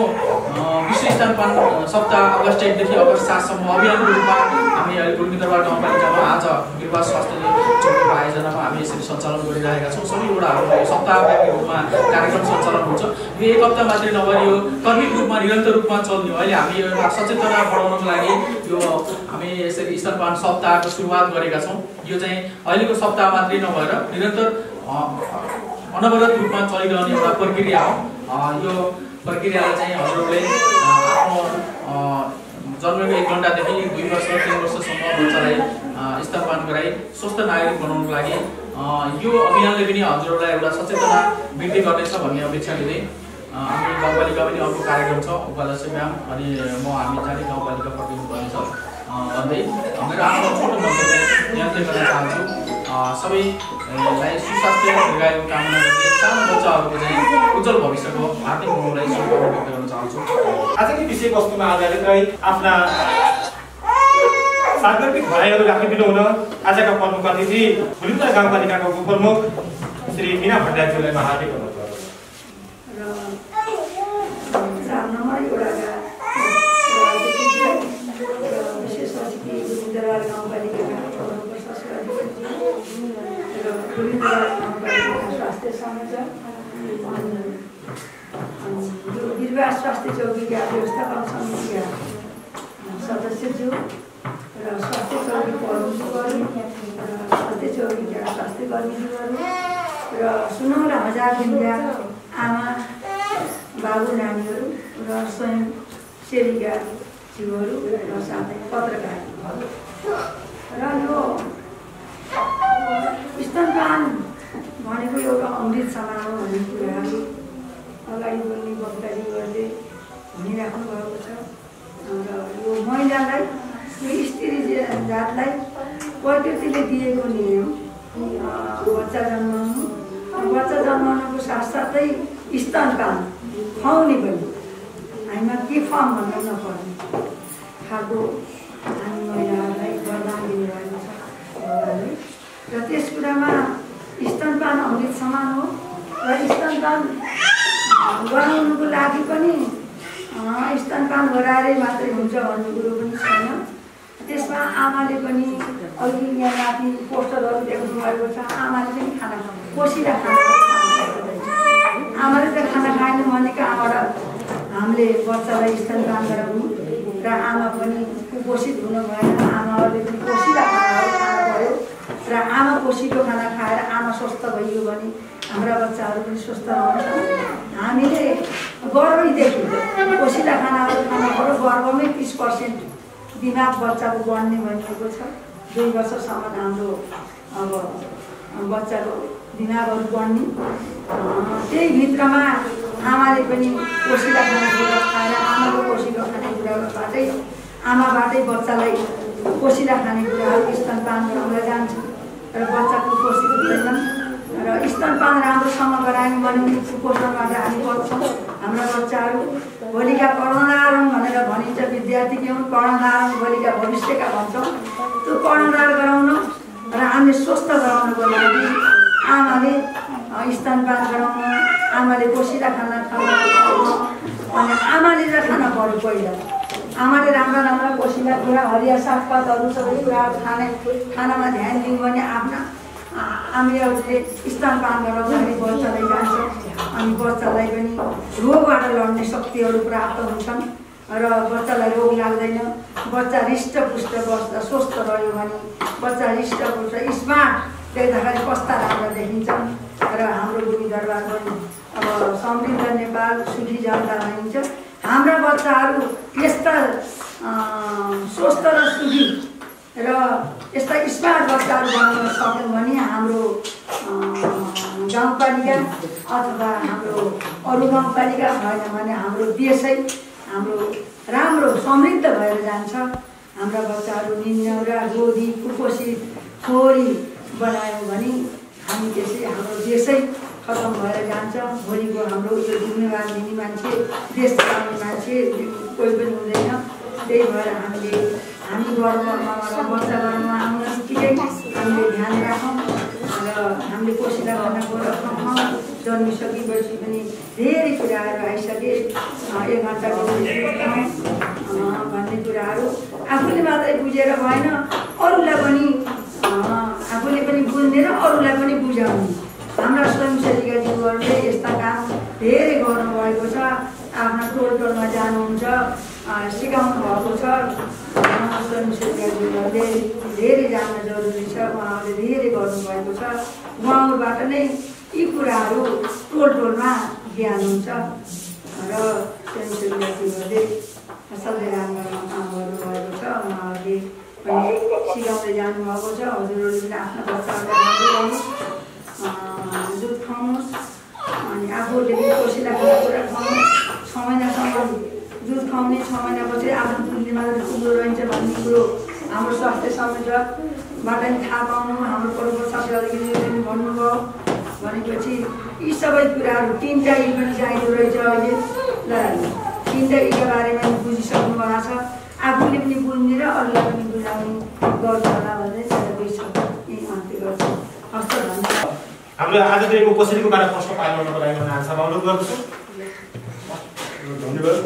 विश्व स्तनपान सप्ताह अगस्त 1 देखि अगस्त 7 सम्म अभियानको रूपमा हामी अहिले पूर्वीदरबार गाउँपालिकामा आज विकास स्वास्थ्य चौकीको आयोजनामा हामी यसरी सञ्चालन गरिरहेका छौँ। सबै वडाहरूमा यो सप्ताहव्यापी रूपमा कार्यक्रम सञ्चालन हुन्छ। यो एक हप्ता मात्रै नभएर यो क्रमिक रूपमा निरन्तर रूपमा चल्ने हो। अहिले हामी एउटा सचेतना बढाउनको लागि यो हामी यसरी स्तनपान सप्ताहको सुरुवात गरेका छौँ। यो चाहिँ अहिलेको सप्ताह मात्रै नभएर निरन्तर अनवरत रूपमा चलिरहने एउटा प्रक्रिया हो। यो प्रक्रियालाई चाहिँ हजुरहरूले आफ्नो जन्मेको 1 घण्टादेखि 2 वर्ष 3 वर्षसम्म बच्चालाई स्तनपान गराई स्वस्थ नागरिक बनाउनको लागि यो अभियानले पनि हजुरहरूलाई एउटा सचेतना वृद्धि गर्नेछ भन्ने अपेक्षा लिँदै हाम्रो गाउँपालिका पनि अर्को कार्यक्रम छ उपलक्ष्य म्याम अनि हामी जाने गाउँपालिका पर्नुपर्ने छ भन्दै मेरो आफ्नो छोटो मन्तव्य यहाँ चाहिँ गर्न चाहन्छु। सबैलाई सुस्वास्थ्य दीर्घायु कामना गर्दै सानो बच्चाहरूको चाहिँ उज्जवल भविष्यको हार्दिक मनोलाई शुभकामना व्यक्त गर्न चाहन्छु। आजकै विषयवस्तुमा आधारित आफ्ना सार्वजनिक भनाइहरू राखिदिनु हुन आजका प्रमुख अतिथि भुलिन्दर गाउँपालिकाको उपप्रमुख श्री मीना भण्डारीज्यूलाई हार्दिक अनुरोध गर्छु। स्वास्थ्य संयोजक गिरिबास स्वास्थ्य चौकीका व्यवस्थापन समितिका सदस्यज्यू र स्वास्थ्य चौकी प्रमुखहरू स्वास्थ्य चौकीका स्वास्थ्य कर्मीज्यूहरू र 16,000 आमा बाबु नानीहरू र स्वयं सेविका ज्यूहरू र साथै पत्रकार र यो स्तनपान भनेको एउटा अमृत समान हो भन्ने कुराहरू अगाडि बोल्ने वक्ताजीहरूले भनिराख्नु भएको छ। र यो महिलालाई यो स्त्री जातलाई प्रकृतिले दिएको नियम बच्चा जन्माउनुको साथसाथै स्तनपान खुवाउने पनि हामीमा के फर्म भन्नु नपर्ने खालको हामी महिलाहरूलाई वरदान दिनुभएको छ भगवानले। र त्यस कुरामा स्तनपान अमृत समान हो र स्तनपान गराउनुको लागि पनि स्तनपान गराएरै मात्रै हुन्छ भन्ने कुरो पनि छैन। त्यसमा आमाले पनि अघि यहाँ माथि पोस्टरहरू देख्नु भएको छ आमाले पनि खाना कोसिरा खाना आमाले त खाना खाएन भनेको आमाबाट हामीले बच्चालाई स्तनपान गराउनु र आमा पनि कुपोषित हुनु भएन। आमाहरूले पनि कोसिरा खानाहरू खानु पर्यो र आमा पोषितो खाना खाएर आमा स्वस्थ भइयो भने हाम्रा बच्चाहरू पनि स्वस्थ रहन्छ। हामीले गर्वै देखिन्छ कोसिला खानाहरू खानाबाट गर्वमै 30% दिमाग बच्चाको बढ्ने भनिएको छ। 2 वर्षसम्म हाम्रो अब बच्चाको दिमागहरू बढ्ने, त्यही भित्रमा आमाले पनि कोसिला खानेकुरा खाएर आमाको कोसिलो खानेकुराबाटै आमाबाटै बच्चालाई कोसिला खानेकुराहरू स्तनपान गराउँदा जान्छ र बच्चाको कुपोषित हुँदैनन् र स्तनपान राम्रोसँग गरायौँ भने कुपोषणबाट हामी बच्छौँ। हाम्रा बच्चाहरू भोलिका कर्णधार हुन् भनेर भनिन्छ, विद्यार्थी के हुन् कर्णधार हुन्, भोलिका भविष्यका भन्छौँ। त्यो कर्णधार गराउन र हामीले स्वस्थ गराउनको लागि आमाले स्तनपान गराउन, आमाले कोसिला खाना खुवाउन अनि आमाले र खाना पर्यो। पहिला आमाले राम्रा राम्रा कोसिला कुरा हरिया सागपातहरू सबै कुराहरू खानामा ध्यान दिउँ भने हामीहरूले स्तनपान गराउँदाखेरि बच्चालाई जान्छ अनि बच्चालाई पनि रोगबाट लड्ने शक्तिहरू प्राप्त हुन्छन् र बच्चालाई रोग लाग्दैन। बच्चा हृष्टपुष्ट बस्दा स्वस्थ रह्यो भने बच्चा हृष्टपुष्ट स्मार्ट देख्दाखेरि कस्ता राम्रा देखिन्छन् र हाम्रो गुरु दरबार पनि अब समृद्ध नेपाल सुखी जनता भनिन्छ। हाम्रा बच्चाहरू यस्ता स्वस्थ र सुखी र यस्ता स्मार्ट बच्चाहरू बनाउन सक्यौँ भने हाम्रो गाउँपालिका अथवा हाम्रो अरू गाउँपालिका भएन भने हाम्रो देशै हाम्रो राम्रो समृद्ध भएर जान्छ। हाम्रा बच्चाहरू निन्यौरा गोदी कुपोषित छोरी बनायौँ भने हामी त्यसै हाम्रो देशै खतम भएर जान्छ। भोलिको हाम्रो यो जिम्मेवार दिने मान्छे देश चलाउने मान्छे कोही पनि हुँदैन। त्यही भएर हामी गर्वमा बच्चा गर्वमा आउन बित्तिकै हामीले ध्यान राखौँ र हामीले कोसिला खानाको रकम जन्मिसकेपछि पनि धेरै कुराहरू आइसके 1 घन्टाको भन्ने कुराहरू आफूले मात्रै बुझेर भएन, अरूलाई पनि आफूले पनि बुझ्ने र अरूलाई पनि बुझाउने। हाम्रा स्वयंसेविका जीवहरूले यस्ता काम धेरै गर्नुभएको छ। आफ्ना टोलमा जानुहुन्छ, सिकाउनु भएको छ। स्वयंसेविका जीवहरूले धेरै जान्न जरुरी छ, उहाँहरूले धेरै गर्नुभएको छ। उहाँहरूबाट नै यी कुराहरू टोलमा ज्ञान हुन्छ र स्वयंसेविका जीवहरूले असाध्यै राम्रो काम गर्नुभएको छ। उहाँहरूले पनि सिकाउँदै जानुभएको छ। हजुरहरूले पनि आफ्ना बच्चाहरूलाई राम्रो दुध खुवाउनुहोस् अनि आफूले पनि कोसिला खानेकुरा खुवाउनुहोस्। 6 महिनासम्म दुध खुवाउने, 6 महिनापछि आफ्नो दुधले मात्रै ठुलो रहन्छ भन्ने कुरो हाम्रो स्वास्थ्य संयोजकबाट पनि थाहा पाउनु। हाम्रो प्रमुख साथीहरूले पनि भन्नुभयो। भनेपछि यी सबै कुराहरू 3टा यी पनि चाहिँदो रहेछ अहिले। ल 3टा यीका बारेमा बुझिसक्नु भएको छ। आफूले पनि बुझ्ने र अरूलाई पनि बुझाउने गर्छ होला भन्ने मेरो विश्वास यही अन्त्य गर्छु। हस्त धन्यवाद। हाम्रो आजदेखिको कोसिलीको बारे प्रश्न पाल्नको लागि म आन्सर अनुरोध गर्छु। धन्यवाद।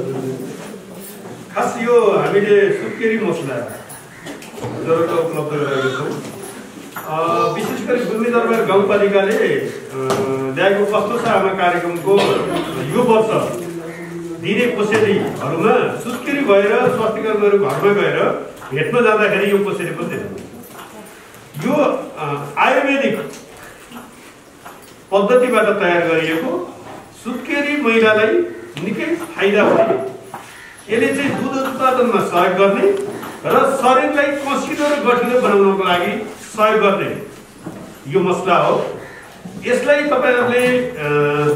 खास यो हामीले सुत्केरी मसला जरुरत उपलब्ध गराएको छौँ। विशेष गरी गुल्मी दरबार गाउँपालिकाले ल्याएको कस्तो छ आमा कार्यक्रमको यो वर्ष दिने कोसेलीहरूमा सुत्केरी भएर स्वास्थ्यकर्मीहरू घरमा गएर भेट्न जाँदाखेरि यो कोसेली पनि दिनु। यो आयुर्वेदिक पद्धतिबाट तयार गरिएको सुत्केरी महिलालाई निकै फाइदा हुने, यसले चाहिँ दुध उत्पादनमा सहयोग गर्ने र शरीरलाई कसिलो र गठिलो बनाउनको लागि सहयोग गर्ने यो मसला हो। यसलाई तपाईहरुले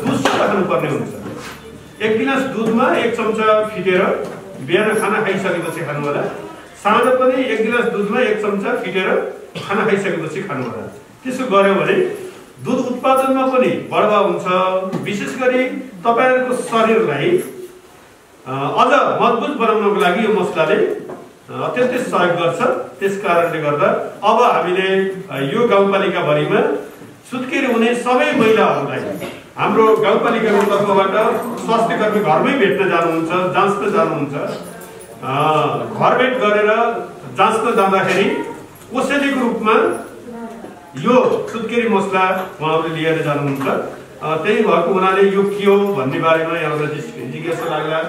दुधसँग खानुपर्ने हुन्छ। 1 गिलास दुधमा 1 चम्चा फिटेर बिहान खाना खाइसकेपछि खानु होला। साँझ पनि 1 गिलास दुधमा 1 चम्चा फिटेर खाना खाइसकेपछि खानु होला। त्यसो गर्यो भने दुध उत्पादनमा पनि बढावा हुन्छ। विशेष गरी तपाईहरुको शरीरलाई अझ मजबुत बनाउनको लागि यो मसलाले अत्यन्तै सहयोग गर्छ। त्यसकारणले गर्दा अब हामीले यो गाउँपालिका भरिमा सुत्केरी हुने सबै महिलाहरूलाई हाम्रो गाउँपालिकाको तर्फबाट स्वास्थ्यकर्मी घरमै भेट्न जानुहुन्छ, जाँच्न जानुहुन्छ। घर भेट गरेर जाँच्न जाँदाखेरि कोसेलीको रूपमा यो सुत्केरी मसला उहाँहरूले लिएर जानुहुन्छ। त्यही भएको हुनाले यो के हो भन्ने बारेमा यहाँलाई जिज्ञासा लाग्ला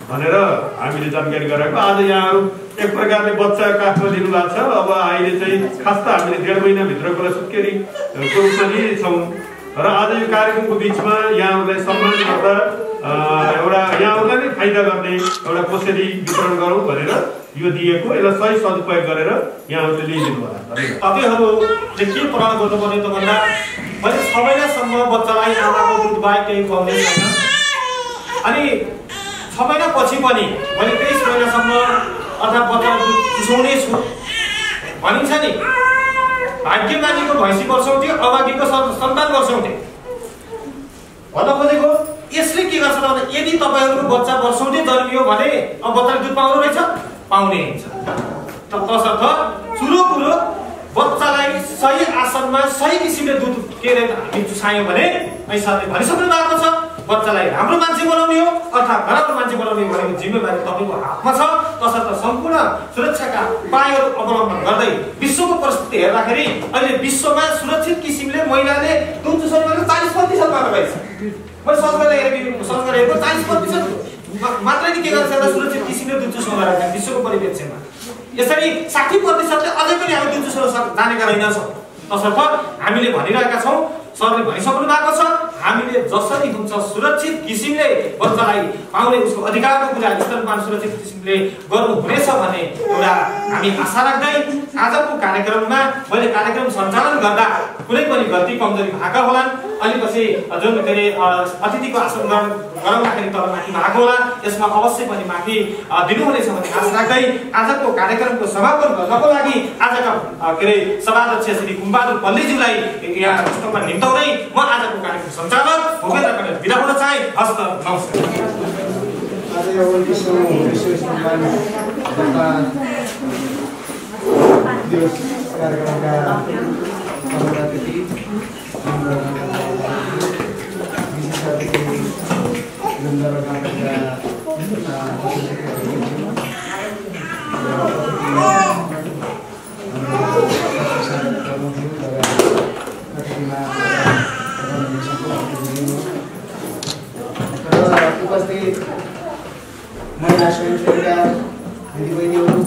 भनेर हामीले जानकारी गराएको। आज यहाँहरू एक प्रकारले बच्चा काठमा लिनुभएको छ। अब अहिले चाहिँ खास त हामीले 1.5 महिनाभित्रको सुत्केरीको रूपमा लिएछौँ। र आज यो कार्यक्रमको बिचमा यहाँहरूलाई सम्मान गर्दा एउटा यहाँहरूलाई नै फाइदा गर्ने एउटा कोसेली वितरण गरौँ भनेर यो दिएको, यसलाई सही सदुपयोग गरेर यहाँहरूले लिइदिनु होला। तपाईँहरूले के प्रदान गर्नुपर्ने त भन्दा मैले 6 महिनासम्म बच्चालाई आमाको दुध बाहेक केही खुवाउने छैन, अनि 6 महिनापछि पनि मैले 23 महिनासम्म अर्थात् बच्चालाई दुध चुसाउने छु भनिन्छ नि। भाग्यमानीको भैँसी वर्षौटे, अभागीको सन्तान वर्षौटे भन्न खोजेको यसले के गर्छ भन्दा यदि तपाईँहरूको बच्चा वर्षौटे जन्मियो भने अब बच्चाले दुध पाउनु रहेछ, पाउने हुन्छ। तसर्थ सुरु कुरो बच्चालाई सही आसनमा सही किसिमले दुध के अरे हामी चुसायौँ भने साथै भनिसक्नु भएको छ बच्चालाई राम्रो मान्छे बनाउने हो अर्थात् नराम्रो मान्छे बनाउने भनेको जिम्मेवारी तपाईँको हातमा छ। तसर्थ सम्पूर्ण सुरक्षाका उपायहरू अवलम्बन गर्दै विश्वको परिस्थिति हेर्दाखेरि अहिले विश्वमा सुरक्षित किसिमले महिलाले दुध चुसाउने भनेको 40% मात्र रहेछ। मैले सर्च गरेको 40% मात्रै के गर्छ त सुरक्षित किसिमले दुध चुसाउन रहेछ विश्वको परिप्रेक्ष्यमा। यसरी 60%ले अझै पनि हामी दुध चुसाउन जानेका रहेनछौँ। तसर्थ हामीले भनिरहेका छौँ, सरले भनिसक्नु भएको छ, हामीले जसरी हुन्छ सुरक्षित किसिमले बच्चालाई पाउने उसको अधिकारको कुरा स्तनपान सुरक्षित किसिमले गर्नुहुनेछ भन्ने एउटा हामी आशा राख्दै आजको कार्यक्रममा मैले कार्यक्रम सञ्चालन गर्दा कुनै पनि गल्ती कमजोरी भएका होलान्, अलिकति जुन के अरे अतिथिको आसन गराउँदाखेरि तल माथि भएको होला, यसमा अवश्य पनि माथि दिनुहुनेछ भन्ने आशा राख्दै आजको कार्यक्रमको समापन गर्नको लागि आजका के अरे सभाध्यक्ष श्री कुम्बहादुर पल्लीज्यूलाई यहाँ पुस्तकमा निम्ताउँदै म आजको कार्यक्रम सञ्चालक भूपेन्द्र कणेल बिदा हुन चाहे। हस्त नमस्कार। आज यो विश्व स्तनपान दिवस कार्यक्रमका प्रमुख अतिथि विशेष अतिथि उपस्थित महिला स्वयंसेविका दिदीबहिनीहरू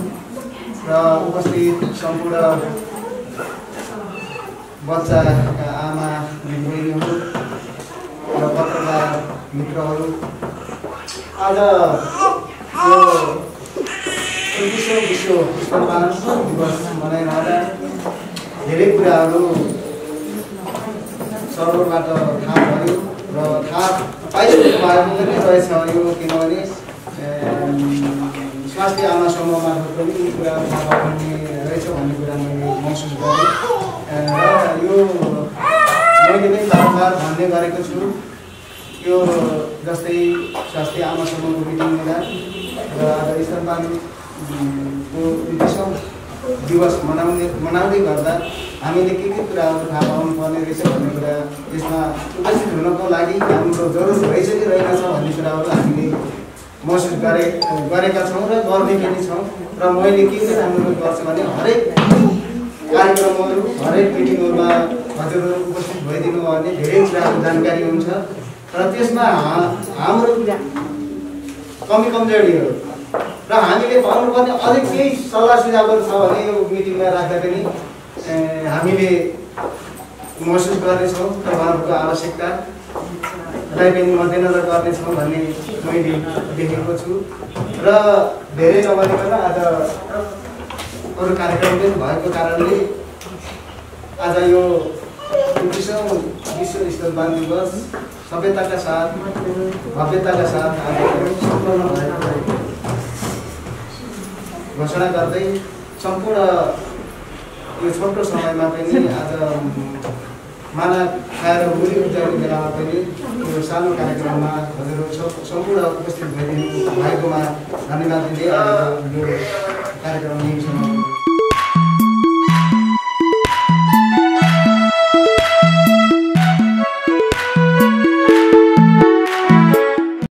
र उपस्थित सम्पूर्ण बच्चाका आमा दिदीबहिनीहरू र पत्रकार मित्रहरू, आज यो 21औं विश्व स्तनपान दिवस मनाइरहँदा धेरै कुराहरू सरबाट थाहा भयो र थाहा पाइसक्नु भएको पनि रहेछ यो, किनभने स्वास्थ्य आमा समूह मार्फत पनि यी कुराहरू थाहा पाउने रहेछ भन्ने कुरा मैले महसुस गरेँ र यो मैले पनि बारम्बार भन्ने गरेको छु। यो जस्तै स्वास्थ्य आमा समूहको मिटिङ हुँदा र आज स्तनपानको 21औं दिवस मनाउँदै गर्दा हामीले के कुराहरू थाहा पाउनु पर्ने रहेछ भन्ने कुरा यसमा उपस्थित हुनको लागि हाम्रो जरुरत रहेछ कि रहेन छ भन्ने कुराहरू हामीले महसुस गरेका छौँ र गर्ने पनि छौँ। र मैले के राम्रो गर्छु भने हरेक कार्यक्रमहरू हरेक मिटिङहरूमा हजुरहरू उपस्थित भइदिनु भयो भने धेरै कुराको जानकारी हुन्छ र त्यसमा हाम्रो कमी कमजोरीहरू र हामीले पाउनुपर्ने अझै केही सल्लाह सुझावहरू छ भने यो मिटिङमा राख्दा पनि हामीले महसुस गर्नेछौँ र उहाँहरूको आवश्यकतालाई पनि मध्यनजर गर्नेछौँ भन्ने मैले देखेको छु। र धेरै नभनिकन आज अरू कार्यक्रम पनि भएको कारणले आज यो 21औं विश्व स्तनपान दिवस सभ्यताका साथ भव्यताका साथ आज सम्पन्न भएको घोषणा गर्दै सम्पूर्ण यो छोटो समयमा पनि आज माना खाएर भुली उठाउने बेलामा पनि यो सानो कार्यक्रममा हजुरहरू सम्पूर्ण उपस्थित भइदिनु भएकोमा धन्यवाद दिँदै यो कार्यक्रम